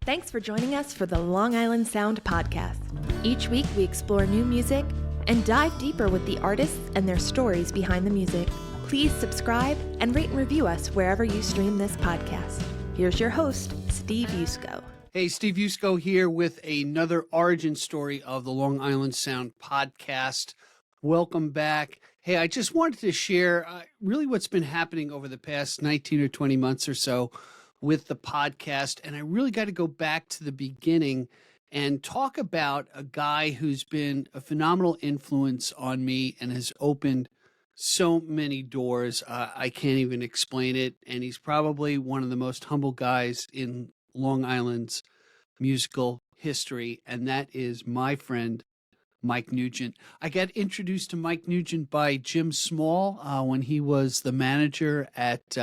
Thanks for joining us for the Long Island Sound podcast. Each week we explore new music and dive deeper with the artists and their stories behind the music. Please subscribe and rate and review us wherever you stream this podcast. Here's your host, Steve Yusko. Hey, Steve Yusko here with another origin story of the Long Island Sound podcast. Welcome back. Hey, I just wanted to share really what's been happening over the past 19 or 20 months or so with the podcast. And I really got to go back to the beginning and talk about a guy who's been a phenomenal influence on me and has opened so many doors. I can't even explain it. And he's probably one of the most humble guys in Long Island's musical history. And that is my friend, Mike Nugent. I got introduced to Mike Nugent by Jim Small when he was the manager at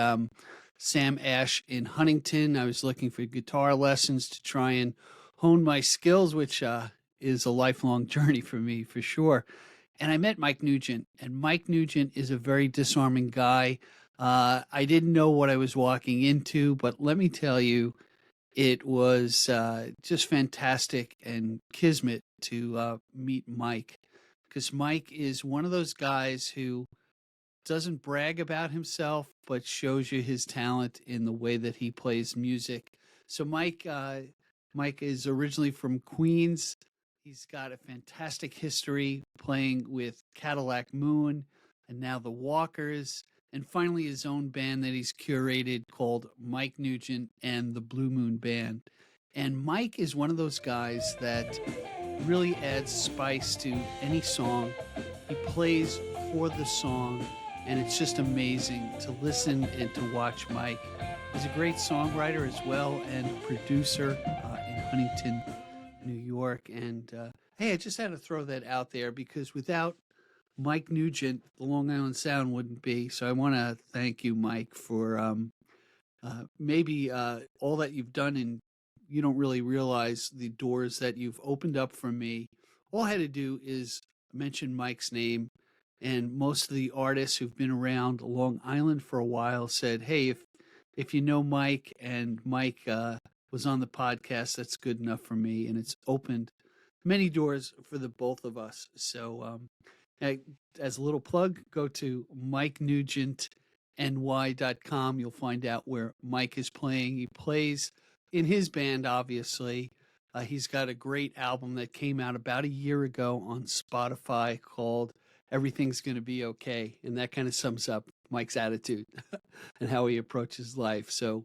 Sam Ash in Huntington. I was looking for guitar lessons to try and hone my skills, which is a lifelong journey for me, for sure. And I met Mike Nugent, and Mike Nugent is a very disarming guy. I didn't know what I was walking into, but let me tell you, it was just fantastic and kismet to meet Mike, because Mike is one of those guys who doesn't brag about himself, but shows you his talent in the way that he plays music. So Mike is originally from Queens. He's got a fantastic history playing with Cadillac Moon and now the Walkers, and finally his own band that he's curated called Mike Nugent and the Blue Moon Band. And Mike is one of those guys that really adds spice to any song. He plays for the song, and it's just amazing to listen and to watch Mike. He's a great songwriter as well and producer in Huntington, New York. And hey, I just had to throw that out there because without Mike Nugent, the Long Island Sound wouldn't be. So I want to thank you, Mike, for maybe all that you've done, and you don't really realize the doors that you've opened up for me. All I had to do is mention Mike's name, and most of the artists who've been around Long Island for a while said, hey, if you know Mike and Mike was on the podcast, that's good enough for me. And it's opened many doors for the both of us. So as a little plug, go to MikeNugentNY.com. You'll find out where Mike is playing. He plays in his band, obviously. He's got a great album that came out about a year ago on Spotify called Everything's Gonna Be Okay. And that kind of sums up Mike's attitude and how he approaches life. So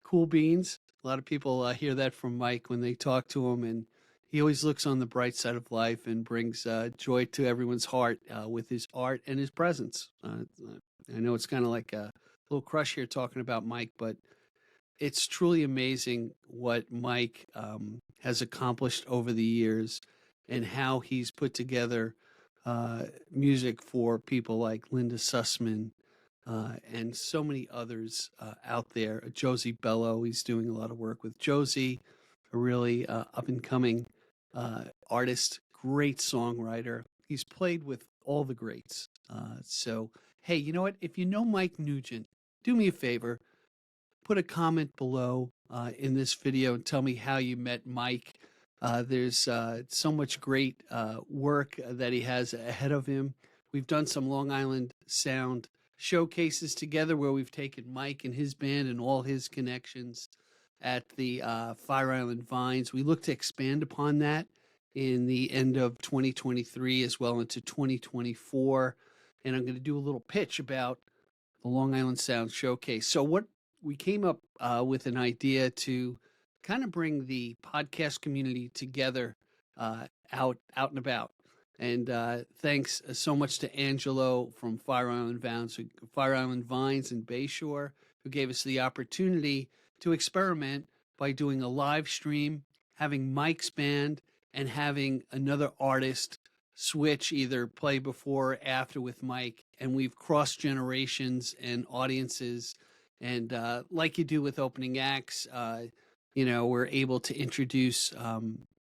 cool beans. A lot of people hear that from Mike when they talk to him, and he always looks on the bright side of life and brings joy to everyone's heart with his art and his presence. I know it's kind of like a little crush here talking about Mike, but it's truly amazing what Mike has accomplished over the years and how he's put together music for people like Linda Sussman and so many others out there. Josie Bello, he's doing a lot of work with Josie, a really up-and-coming artist, great songwriter. He's played with all the greats. So, hey, you know what? If you know Mike Nugent, do me a favor, put a comment below in this video and tell me how you met Mike. There's so much great work that he has ahead of him. We've done some Long Island Sound showcases together where we've taken Mike and his band and all his connections at the Fire Island Vines. We look to expand upon that in the end of 2023 as well into 2024. And I'm going to do a little pitch about the Long Island Sound Showcase. So what we came up with an idea to kind of bring the podcast community together out and about. And thanks so much to Angelo from Fire Island Vines in Bayshore, who gave us the opportunity to experiment by doing a live stream, having Mike's band, and having another artist switch, either play before or after with Mike. And we've crossed generations and audiences. And like you do with opening acts, we're able to introduce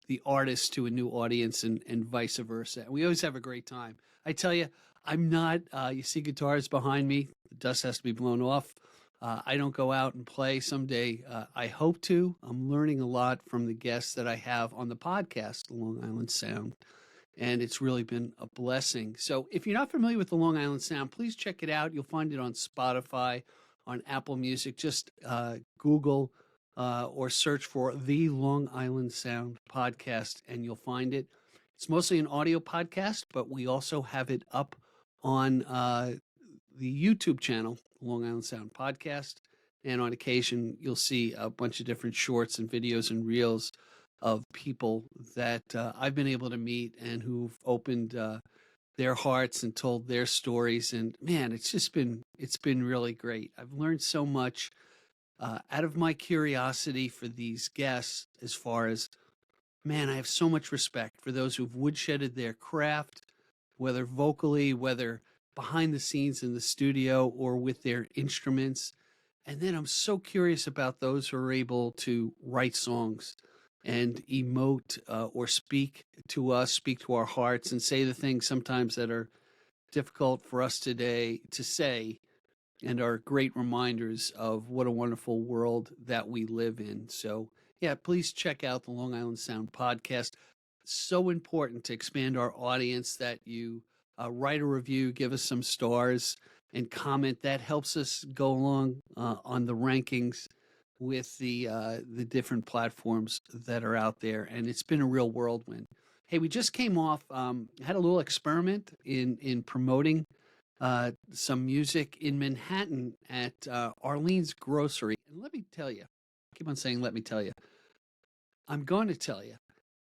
the artist to a new audience and vice versa. And we always have a great time. I tell you, I'm not, you see guitars behind me, the dust has to be blown off. I don't go out and play someday. I hope to. I'm learning a lot from the guests that I have on the podcast, Long Island Sound, and it's really been a blessing. So if you're not familiar with the Long Island Sound, please check it out. You'll find it on Spotify, on Apple Music. Just Google or search for the Long Island Sound podcast, and you'll find it. It's mostly an audio podcast, but we also have it up on the YouTube channel, Long Island Sound Podcast. And on occasion, you'll see a bunch of different shorts and videos and reels of people that I've been able to meet and who've opened their hearts and told their stories. And man, it's been really great. I've learned so much out of my curiosity for these guests. As far as, man, I have so much respect for those who've woodshedded their craft, whether vocally, whether behind the scenes in the studio or with their instruments. And then I'm so curious about those who are able to write songs and emote or speak to us, speak to our hearts, and say the things sometimes that are difficult for us today to say and are great reminders of what a wonderful world that we live in. So, yeah, please check out the Long Island Sound podcast. So important to expand our audience that you write a review, give us some stars, and comment. That helps us go along on the rankings with the different platforms that are out there. And it's been a real whirlwind. Hey, we just came off, had a little experiment in promoting some music in Manhattan at Arlene's Grocery. And let me tell you, I keep on saying, let me tell you, I'm going to tell you,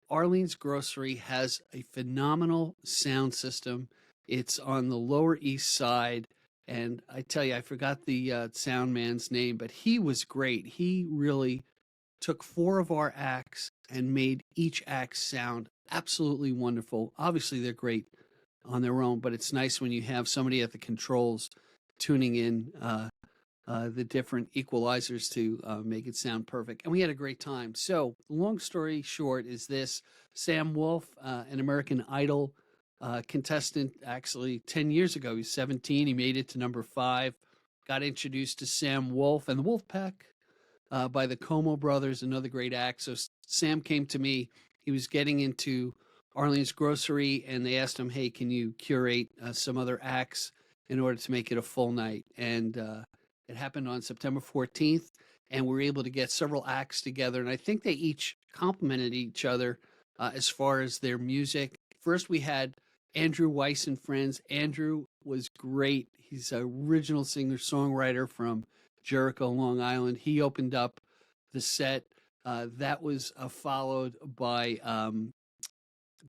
Arlene's Grocery has a phenomenal sound system. It's on the Lower East Side. And I tell you, I forgot the sound man's name, but he was great. He really took four of our acts and made each act sound absolutely wonderful. Obviously, they're great on their own, but it's nice when you have somebody at the controls tuning in the different equalizers to make it sound perfect. And we had a great time. So long story short is this: Sam Woolf, an American Idol contestant, actually 10 years ago, he was 17. He made it to number 5, got introduced to Sam Woolf and the Wolf Pack by the Como Brothers, another great act. So Sam came to me. He was getting into Arlene's Grocery, and they asked him, hey, can you curate some other acts in order to make it a full night? And it happened on September 14th, and we were able to get several acts together. And I think they each complemented each other as far as their music. First, we had Andrew Weiss and Friends. Andrew was great. He's an original singer-songwriter from Jericho, Long Island. He opened up the set. That was followed by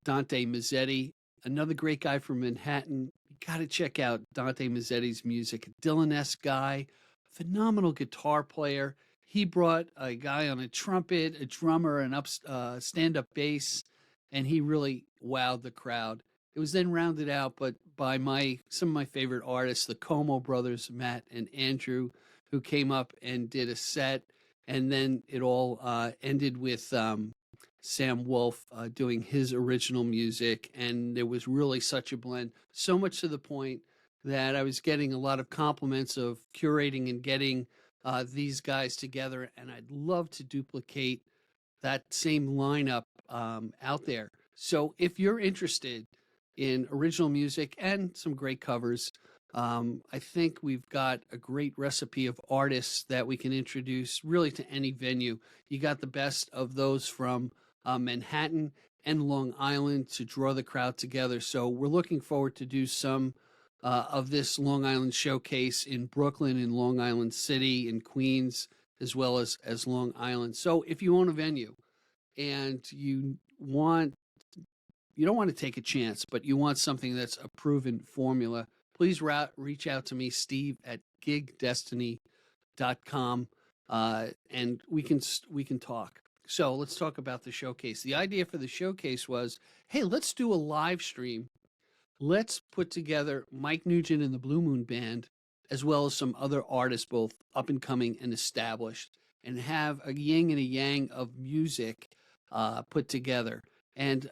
Dante Mazzetti, another great guy from Manhattan. You got to check out Dante Mazzetti's music. Dylan-esque guy, phenomenal guitar player. He brought a guy on a trumpet, a drummer, and stand-up bass, and he really wowed the crowd. It was then rounded out but by some of my favorite artists, the Como brothers, Matt and Andrew, who came up and did a set. And then it all ended with Sam Woolf doing his original music. And there was really such a blend, so much to the point that I was getting a lot of compliments of curating and getting these guys together. And I'd love to duplicate that same lineup out there. So if you're interested in original music and some great covers, I think we've got a great recipe of artists that we can introduce really to any venue. You got the best of those from Manhattan and Long Island to draw the crowd together. So we're looking forward to do some of this Long Island showcase in Brooklyn, in Long Island City, in Queens, as well as Long Island. So if you own a venue and you don't want to take a chance, but you want something that's a proven formula, please reach out to me, Steve, at gigdestiny.com, and we can talk. So let's talk about the showcase. The idea for the showcase was, hey, let's do a live stream. Let's put together Mike Nugent and the Blue Moon Band, as well as some other artists, both up and coming and established, and have a yin and a yang of music put together. And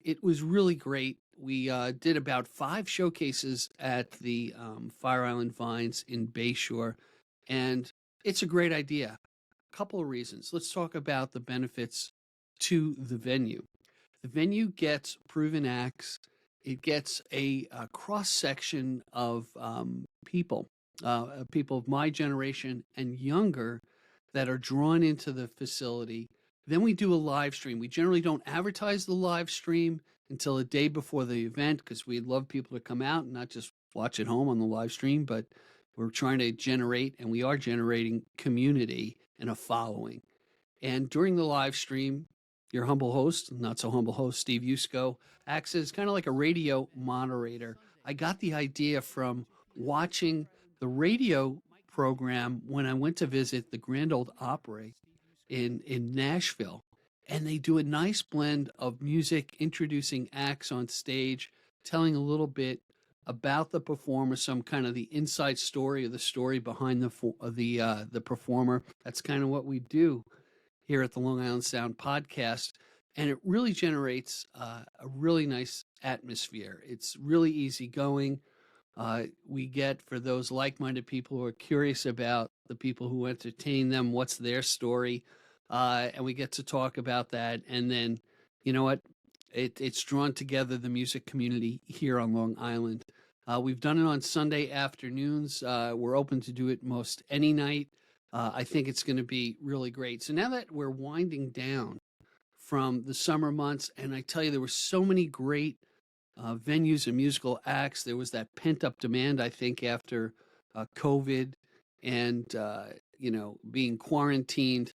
it was really great. We did about 5 showcases at the Fire Island Vines in Bayshore. And it's a great idea. A couple of reasons. Let's talk about the benefits to the venue. The venue gets proven acts. It gets a cross section of people of my generation and younger that are drawn into the facility. Then we do a live stream. We generally don't advertise the live stream until a day before the event because we'd love people to come out and not just watch at home on the live stream, but we're trying to generate, and we are generating community and a following. And during the live stream, your humble host, not so humble host, Steve Yusko, acts as kind of like a radio moderator. I got the idea from watching the radio program when I went to visit the Grand Old Opry in Nashville. And they do a nice blend of music, introducing acts on stage, telling a little bit about the performer, some kind of the inside story or the story behind the performer. That's kind of what we do here at the Long Island Sound podcast. And it really generates a really nice atmosphere. It's really easygoing. We get, for those like-minded people who are curious about the people who entertain them, what's their story, and we get to talk about that. And then, you know what? It's drawn together the music community here on Long Island. We've done it on Sunday afternoons. We're open to do it most any night. I think it's going to be really great. So now that we're winding down from the summer months, and I tell you, there were so many great venues and musical acts. There was that pent up demand, I think, after COVID and, being quarantined.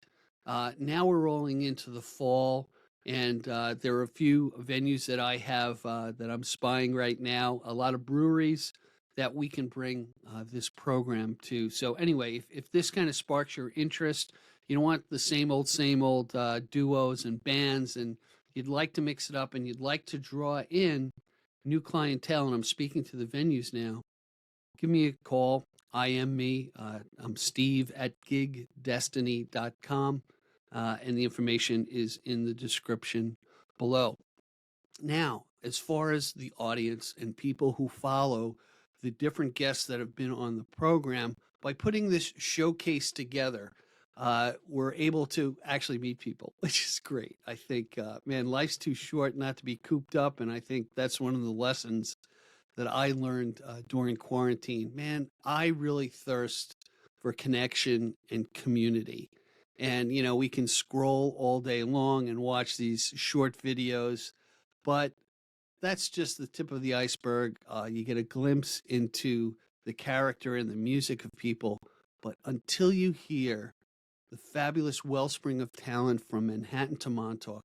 Now we're rolling into the fall, and there are a few venues that I have that I'm spying right now, a lot of breweries that we can bring this program to. So anyway, if this kind of sparks your interest, you don't want the same old duos and bands, and you'd like to mix it up and you'd like to draw in new clientele, and I'm speaking to the venues now, give me a call. IM me. I'm Steve at gigdestiny.com, and the information is in the description below. Now, as far as the audience and people who follow the different guests that have been on the program, by putting this showcase together, we're able to actually meet people, which is great. I think, man, life's too short not to be cooped up. And I think that's one of the lessons that I learned during quarantine. Man, I really thirst for connection and community. And, we can scroll all day long and watch these short videos, but that's just the tip of the iceberg. You get a glimpse into the character and the music of people. But until you hear the fabulous wellspring of talent from Manhattan to Montauk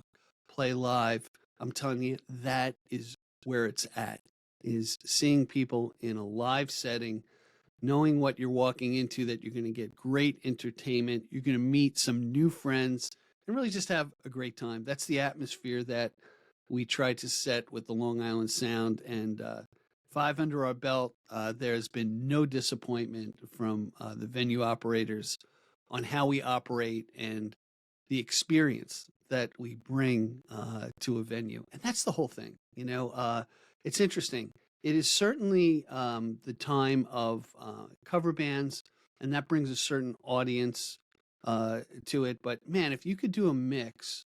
play live, I'm telling you, that is where it's at, is seeing people in a live setting, knowing what you're walking into, that you're going to get great entertainment, you're going to meet some new friends, and really just have a great time. That's the atmosphere that we try to set with the Long Island Sound. And 5 under our belt, there's been no disappointment from the venue operators on how we operate and the experience that we bring to a venue. And that's the whole thing. It's interesting. It is certainly the time of cover bands, and that brings a certain audience to it. But man, if you could do a mix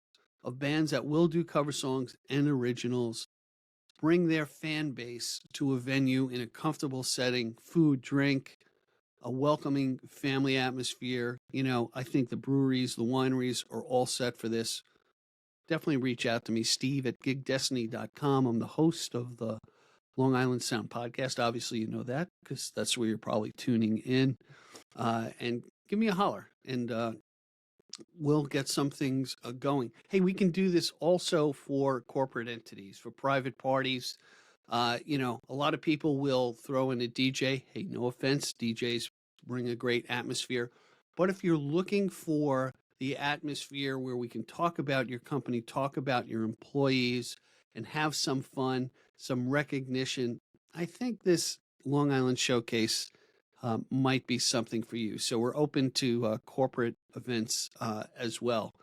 of bands that will do cover songs and originals, bring their fan base to a venue in a comfortable setting, food, drink, a welcoming family atmosphere. I think the breweries, the wineries are all set for this. Definitely reach out to me, Steve at gigdestiny.com. I'm the host of the Long Island Sound podcast. Obviously, you know that because that's where you're probably tuning in. And give me a holler, and we'll get some things going. Hey, we can do this also for corporate entities, for private parties. A lot of people will throw in a DJ. Hey, no offense, DJs bring a great atmosphere. But if you're looking for the atmosphere where we can talk about your company, talk about your employees, and have some fun, some recognition, I think this Long Island Showcase might be something for you. So we're open to corporate events as well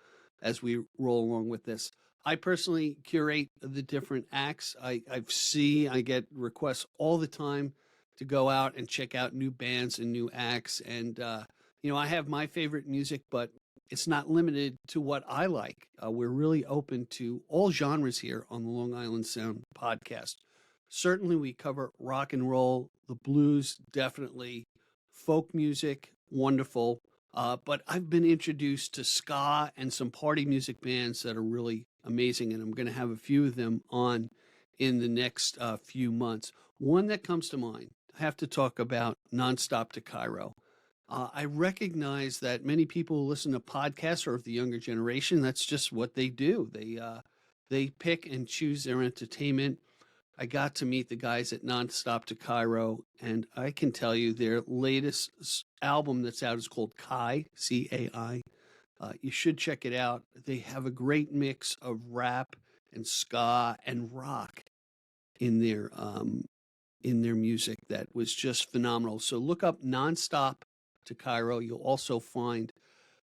as we roll along with this. I personally curate the different acts. I get requests all the time to go out and check out new bands and new acts. And I have my favorite music, but it's not limited to what I like. We're really open to all genres here on the Long Island Sound podcast. Certainly, we cover rock and roll, the blues, definitely, folk music, wonderful. But I've been introduced to ska and some party music bands that are really amazing, and I'm going to have a few of them on in the next few months. One that comes to mind, I have to talk about Nonstop to Cairo. I recognize that many people who listen to podcasts are of the younger generation. That's just what they do. They pick and choose their entertainment. I got to meet the guys at Nonstop to Cairo, and I can tell you their latest album that's out is called Kai, C-A-I. You should check it out. They have a great mix of rap and ska and rock in their music that was just phenomenal. So look up Nonstop to Cairo. You'll also find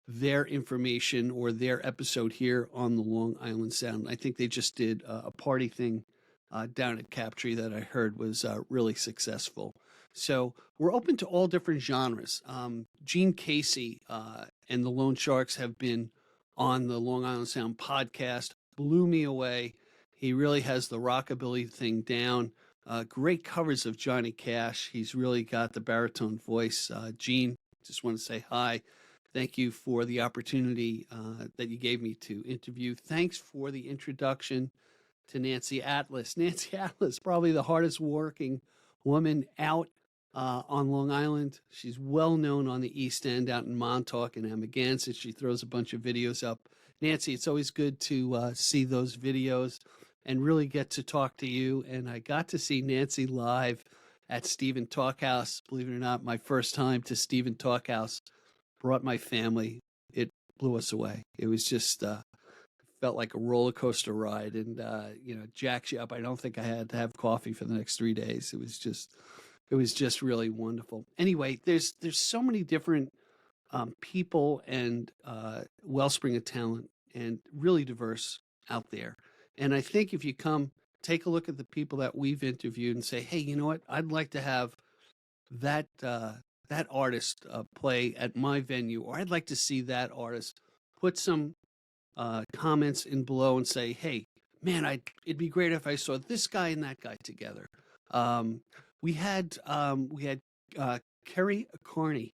their information or their episode here on the Long Island Sound. I think they just did a party thing down at Captree that I heard was really successful. So we're open to all different genres. Gene Casey and the Lone Sharks have been on the Long Island Sound podcast, blew me away. He really has the rockabilly thing down. Great covers of Johnny Cash. He's really got the baritone voice. Gene, just want to say hi. Thank you for the opportunity that you gave me to interview. Thanks for the introduction to Nancy Atlas. Nancy Atlas, probably the hardest working woman out on Long Island. She's well known on the East End, out in Montauk and Amagansett. She throws a bunch of videos up. Nancy, it's always good to see those videos and really get to talk to you. And I got to see Nancy live at Stephen Talkhouse. Believe it or not, my first time to Stephen Talkhouse. Brought my family. It blew us away. It was just felt like a roller coaster ride, and jacks you up. I don't think I had to have coffee for the next 3 days. It was just really wonderful. Anyway, there's so many different people and wellspring of talent, and really diverse out there. And I think if you come take a look at the people that we've interviewed and say, hey, you know what? I'd like to have that that artist play at my venue, or I'd like to see that artist. Put some comments in below and say, hey, man, it'd be great if I saw this guy and that guy together. We had Kerry Carney,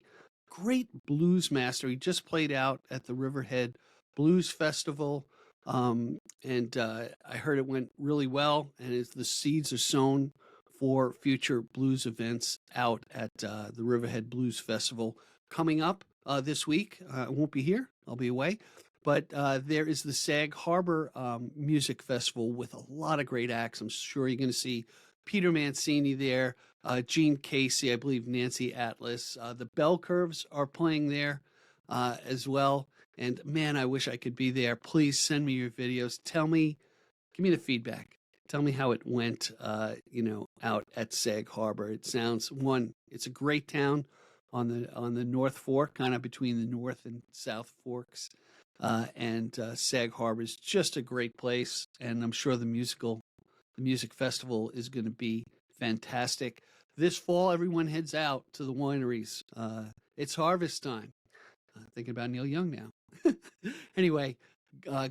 great blues master. He just played out at the Riverhead Blues Festival. And I heard it went really well, and the seeds are sown for future blues events out at the Riverhead Blues Festival coming up this week. I won't be here. I'll be away. But there is the Sag Harbor Music Festival with a lot of great acts. I'm sure you're going to see Peter Mancini there, Gene Casey, I believe Nancy Atlas. The Bell Curves are playing there as well. And man, I wish I could be there. Please send me your videos. Give me the feedback. Tell me how it went, out at Sag Harbor. It's a great town on the North Fork, kind of between the North and South Forks. And Sag Harbor is just a great place. And I'm sure the music festival is going to be fantastic. This fall, everyone heads out to the wineries. It's harvest time. Thinking about Neil Young now. Anyway,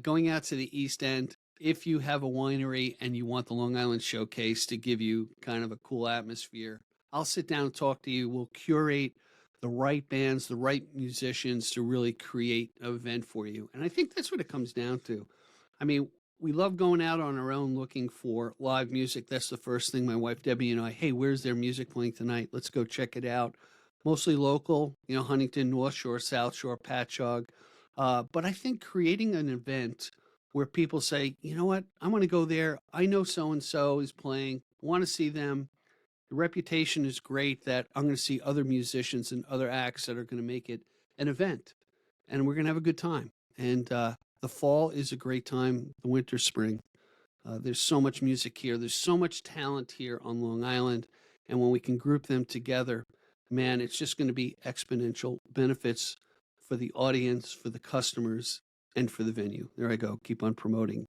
going out to the East End, if you have a winery and you want the Long Island Showcase to give you kind of a cool atmosphere, I'll sit down and talk to you. We'll curate the right bands, the right musicians to really create an event for you. And I think that's what it comes down to. I mean, we love going out on our own looking for live music. That's the first thing my wife Debbie and I, hey, where's their music playing tonight? Let's go check it out. Mostly local, Huntington, North Shore, South Shore, Patchogue. But I think creating an event where people say, you know what, I'm going to go there. I know so-and-so is playing, want to see them. The reputation is great that I'm going to see other musicians and other acts that are going to make it an event. And we're going to have a good time. And the fall is a great time, the winter, spring. There's so much music here. There's so much talent here on Long Island. And when we can group them together, man, it's just going to be exponential benefits for the audience, for the customers, and for the venue. There I go. Keep on promoting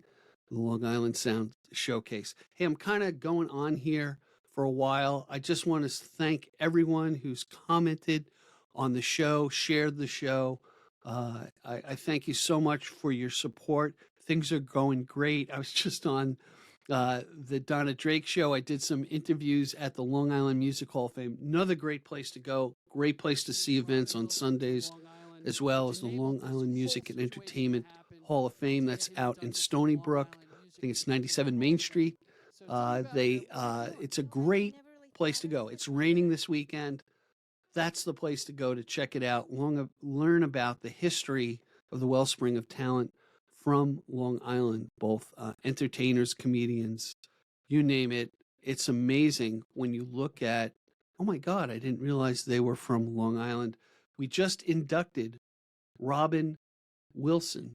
the Long Island Sound Showcase. Hey, I'm kind of going on here for a while. I just want to thank everyone who's commented on the show, shared the show. I thank you so much for your support. Things are going great. I was just on the Donna Drake show. I did some interviews at the Long Island Music Hall of Fame. Another great place to go. Great place to see events on Sundays, as well as the Long Island Music and Entertainment Hall of Fame. That's out in Stony Brook. I think it's 97 Main Street. It's a great place to go. It's raining this weekend. That's the place to go to check it out. Learn about the history of the Wellspring of talent from Long Island, both entertainers, comedians, you name it. It's amazing when you look at, oh my God, I didn't realize they were from Long Island. We just inducted Robin Wilson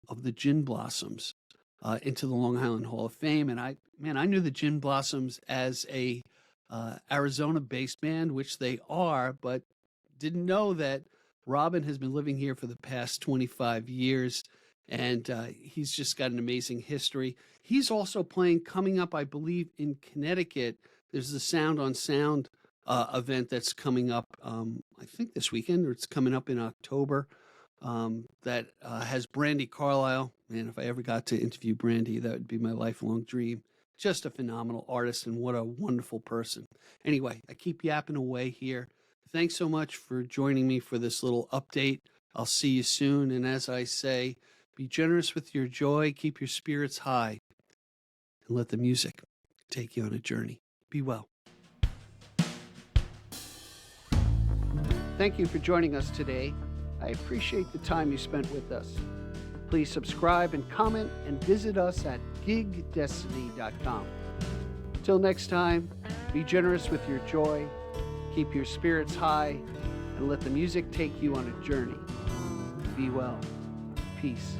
of the Gin Blossoms into the Long Island Hall of Fame. And I knew the Gin Blossoms as a Arizona-based band, which they are, but didn't know that Robin has been living here for the past 25 years, and he's just got an amazing history. He's also playing coming up, I believe, in Connecticut. There's the Sound on Sound event that's coming up, I think this weekend, or it's coming up in October, that has Brandy Carlisle. Man, if I ever got to interview Brandy, that would be my lifelong dream. Just a phenomenal artist, and what a wonderful person. Anyway, I keep yapping away here. Thanks so much for joining me for this little update. I'll see you soon. And as I say, be generous with your joy, keep your spirits high, and let the music take you on a journey. Be well. Thank you for joining us today. I appreciate the time you spent with us. Please subscribe and comment and visit us at gigdestiny.com. Until next time, be generous with your joy, keep your spirits high, and let the music take you on a journey. Be well. Peace.